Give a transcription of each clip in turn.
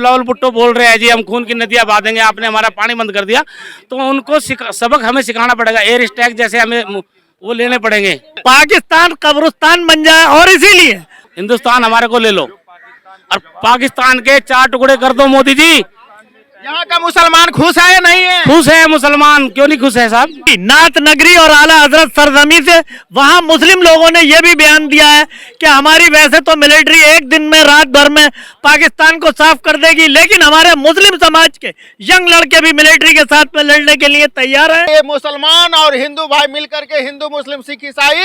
बिलावल भुट्टो बोल रहे हैं जी हम खून की नदियां बहा देंगे, आपने हमारा पानी बंद कर दिया, तो उनको सबक हमें सिखाना पड़ेगा। एयर स्ट्राइक जैसे हमें वो लेने पड़ेंगे। पाकिस्तान कब्रिस्तान बन जाए और इसीलिए हिंदुस्तान हमारे को ले लो और पाकिस्तान के 4 टुकड़े कर दो मोदी जी। यहाँ का मुसलमान खुश है या नहीं है? खुश है मुसलमान, क्यों नहीं खुश है साहब। नात नगरी और आला हजरत सरजमी से वहां मुस्लिम लोगों ने यह भी बयान दिया है कि हमारी वैसे तो मिलिट्री एक दिन में रात भर में पाकिस्तान को साफ कर देगी, लेकिन हमारे मुस्लिम समाज के यंग लड़के भी मिलिट्री के साथ में लड़ने के लिए तैयार है। ये मुसलमान और हिंदू भाई मिलकर के, हिंदू मुस्लिम सिख ईसाई,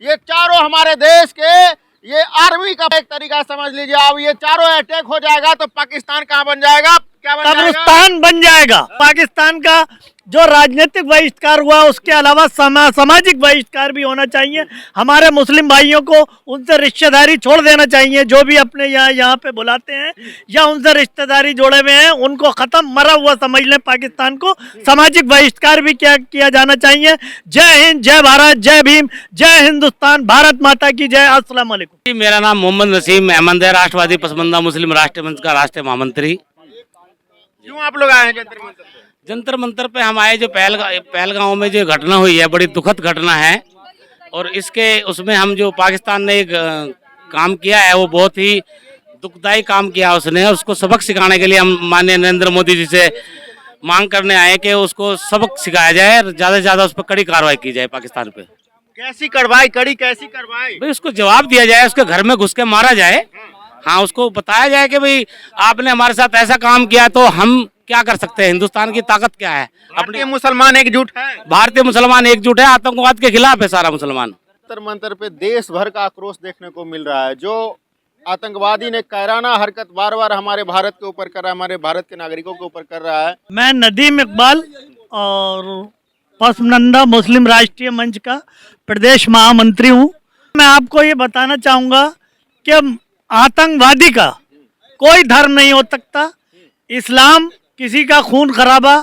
ये चारों हमारे देश के ये आर्मी का एक तरीका समझ लीजिए। अब ये चारों अटैक हो जाएगा तो पाकिस्तान कहाँ बन जाएगा? क्या बन जाएगा? कब्रिस्तान बन जाएगा। पाकिस्तान का जो राजनीतिक बहिष्कार हुआ उसके अलावा सामाजिक बहिष्कार भी होना चाहिए। हमारे मुस्लिम भाइयों को उनसे रिश्तेदारी छोड़ देना चाहिए, जो भी अपने यहाँ पे बुलाते हैं या उनसे रिश्तेदारी जोड़े हुए हैं उनको खत्म मरा हुआ समझ लें। पाकिस्तान को सामाजिक बहिष्कार भी किया जाना चाहिए। जय हिंद, जय भारत, जय भीम, जय हिंदुस्तान, भारत माता की जय। अस्सलाम वालेकुम। मेरा नाम मोहम्मद नसीम अहमद है, राष्ट्रवादी पसमंदा मुस्लिम राष्ट्रीय मंच का राष्ट्रीय महामंत्री। क्यों आप लोग आए हैं जंतर मंतर पे? जंतर मंतर पे हम आए, जो पहलगांव में जो घटना हुई है बड़ी दुखद घटना है, और इसके उसमें हम जो पाकिस्तान ने एक काम किया है वो बहुत ही दुखदायी काम किया उसने। उसको सबक सिखाने के लिए हम माननीय नरेंद्र मोदी जी से मांग करने आए कि उसको सबक सिखाया जाए, ज़्यादा से ज़्यादा उस पर कड़ी कार्रवाई की जाए पाकिस्तान पे। कैसी कार्रवाई कड़ी, कैसी कार्रवाई? भाई उसको जवाब दिया जाए, उसके घर में घुस के मारा जाए। हाँ, उसको बताया जाए कि भाई आपने हमारे साथ ऐसा काम किया तो हम क्या कर सकते हैं, हिंदुस्तान की ताकत क्या है। अपने मुसलमान एकजुट है, भारतीय मुसलमान एकजुट है, आतंकवाद के खिलाफ है सारा मुसलमान। जंतर मंतर पे देश भर का आक्रोश देखने को मिल रहा है। जो आतंकवादी ने कायराना हरकत बार बार हमारे भारत के ऊपर कर रहा है, हमारे भारत के नागरिकों के ऊपर कर रहा है। मैं नदीम इकबाल और पसमंदा मुस्लिम राष्ट्रीय मंच का प्रदेश महामंत्री हूँ। मैं आपको ये बताना चाहूँगा कि आतंकवादी का कोई धर्म नहीं हो सकता। इस्लाम किसी का खून खराबा,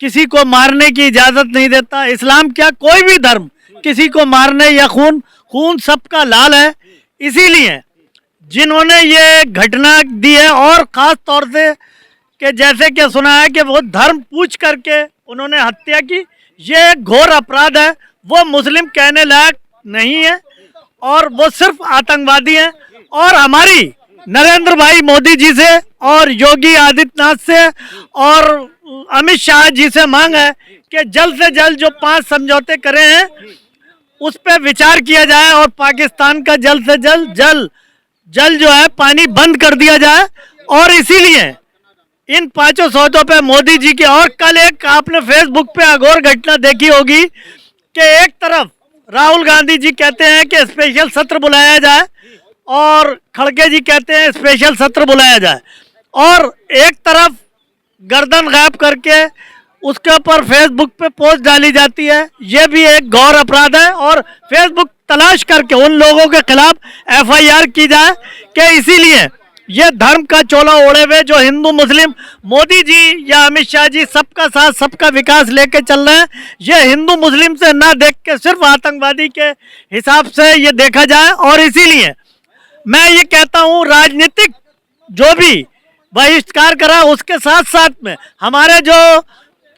किसी को मारने की इजाज़त नहीं देता। इस्लाम क्या, कोई भी धर्म किसी को मारने या खून सबका लाल है। इसीलिए जिन्होंने ये घटना दी है, और ख़ास तौर से कि जैसे कि सुना है कि वो धर्म पूछ करके उन्होंने हत्या की, ये घोर अपराध है। वो मुस्लिम कहने लायक नहीं है और वो सिर्फ आतंकवादी हैं। और हमारी नरेंद्र भाई मोदी जी से और योगी आदित्यनाथ से और अमित शाह जी से मांग है कि जल्द से जल्द जो 5 समझौते करे हैं उस पर विचार किया जाए और पाकिस्तान का जल्द से जल्द जो है पानी बंद कर दिया जाए। और इसीलिए इन 5 सौदों पे मोदी जी के, और कल एक आपने फेसबुक पे अघोर घटना देखी होगी कि एक तरफ राहुल गांधी जी कहते हैं कि स्पेशल सत्र बुलाया जाए और खड़गे जी कहते हैं स्पेशल सत्र बुलाया जाए, और एक तरफ गर्दन गायब करके उसके ऊपर फेसबुक पे पोस्ट डाली जाती है। ये भी एक घोर अपराध है और फेसबुक तलाश करके उन लोगों के खिलाफ FIR की जाए कि इसीलिए ये धर्म का चोला ओढ़े हुए जो हिंदू मुस्लिम मोदी जी या अमित शाह जी सबका साथ सबका विकास लेके चल रहे हैं, ये हिंदू मुस्लिम से ना देख के सिर्फ आतंकवादी के हिसाब से ये देखा जाए। और इसीलिए मैं ये कहता हूँ राजनीतिक जो भी बहिष्कार करा उसके साथ साथ में हमारे जो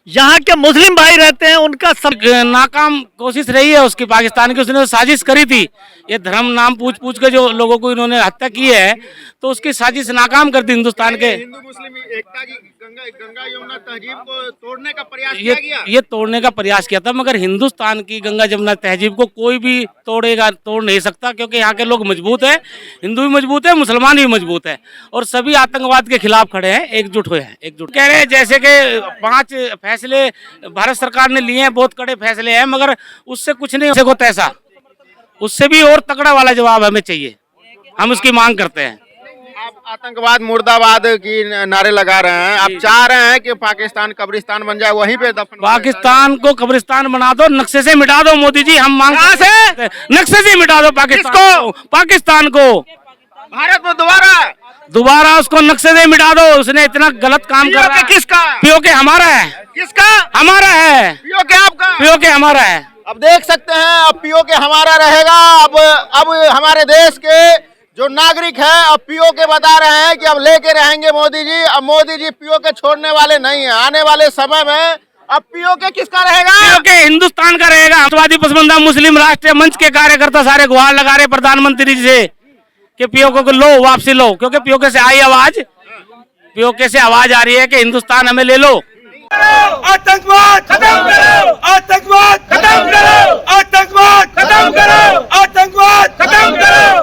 यहाँ के मुस्लिम भाई रहते हैं उनका सब नाकाम कोशिश रही है उसकी, पाकिस्तान की। उसने साजिश करी थी, ये धर्म नाम पूछ के जो लोगों को इन्होंने हत्या की है, तो उसकी साजिश नाकाम कर दी हिंदुस्तान के। हिंदू मुस्लिम एकता की गंगा यमुना तहजीब को तोड़ने का प्रयास किया गया। ये तोड़ने का प्रयास किया था, मगर हिंदुस्तान की गंगा जमुना तहजीब को कोई भी तोड़ नहीं सकता, क्योंकि यहाँ के लोग मजबूत है, हिंदू भी मजबूत है, मुसलमान भी मजबूत है, और सभी आतंकवाद के खिलाफ खड़े हैं, एकजुट हुए हैं। एकजुट कह रहे हैं जैसे कि 5 फैसले भारत सरकार ने लिए हैं, बहुत कड़े फैसले हैं, मगर उससे कुछ नहीं हो तैसा, उससे भी और तगड़ा वाला जवाब हमें चाहिए। हम उसकी मांग करते हैं। आप आतंकवाद मुर्दाबाद की नारे लगा रहे हैं, आप चाह रहे हैं कि पाकिस्तान कब्रिस्तान बन जाए, वहीं पे दफन पाकिस्तान को कब्रिस्तान बना दो, नक्शे से मिटा दो मोदी जी। हम मांग से नक्शे से मिटा दो पाकिस्तान को भारत में दोबारा उसको नक्शे से मिटा दो। उसने इतना गलत काम कर रहा है। किसका पीओके हमारा है, किसका हमारा है, पीओके आपका, पीओके हमारा है। अब देख सकते हैं अब पीओके हमारा रहेगा। अब हमारे देश के जो नागरिक है अब पीओके बता रहे हैं कि अब लेके रहेंगे मोदी जी। अब मोदी जी पीओके छोड़ने वाले नहीं है। आने वाले समय में अब पीओके किसका रहेगा? पीओके हिंदुस्तान का रहेगा। समाजवादी पसमंदा मुस्लिम राष्ट्रीय मंच के कार्यकर्ता सारे गुहार लगा रहे प्रधानमंत्री जी से कि पीओके को लो, वापसी लो, क्योंकि पीओके से आई आवाज, पीओके से आवाज आ रही है कि हिंदुस्तान हमें ले लो। आतंकवाद खत्म करो, आतंकवाद खत्म करो, आतंकवाद खत्म करो, आतंकवाद खत्म करो।